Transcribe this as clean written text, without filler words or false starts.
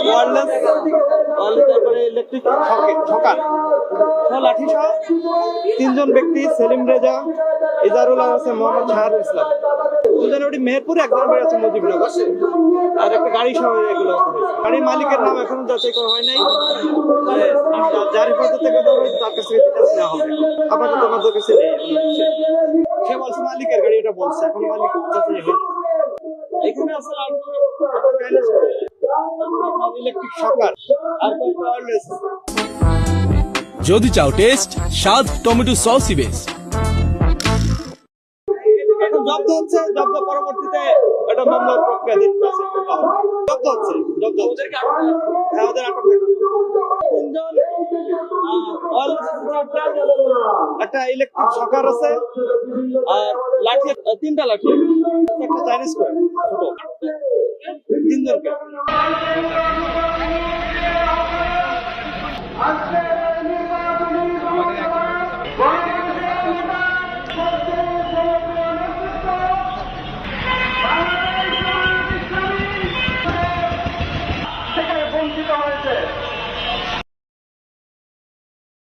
Wireless তারপরে electric ছকার লাঠি সহ তিনজন ব্যক্তি সেলিম রেজা, ইজারুল আছে, মোহাম্মদ শাহরুল ইসলাম। দুজনে ওটি মেহেরপুরে, একজন বাড়ি আছে মুজিবনগর। আর একটা গাড়ি সহ এগুলো গাড়ির মালিকের নাম এখনো যাচাই করা হয় নাই। যার হেফাজত থেকে তার কাছ থেকে ডিটেলস নেওয়া হবে। আপাতত আমাদের কাছে নেই। সে বলছে মালিকের গাড়ি, এটা বলছে, এখন মালিক যাচাই হয়নি। এখানে আসলে ইলেকট্রিক শকার আর ওয়্যারলেস। যদি চাও টেস্ট, স্বাদ টমেটো সসই বেশ। এখন জব্দ হচ্ছে, জব্দ পরবর্তীতে এটা মামলার প্রক্রিয়াধীন আছে। জব্দ হচ্ছে, জব্দ ওদেরকে আমাদের আটক থাকে। তিনজন একটা ইলেকট্রিক শকার আছে, আর লাঠি, তিনটা লাঠি, একটা চাইনিজ করে ছোট, তিনজনকে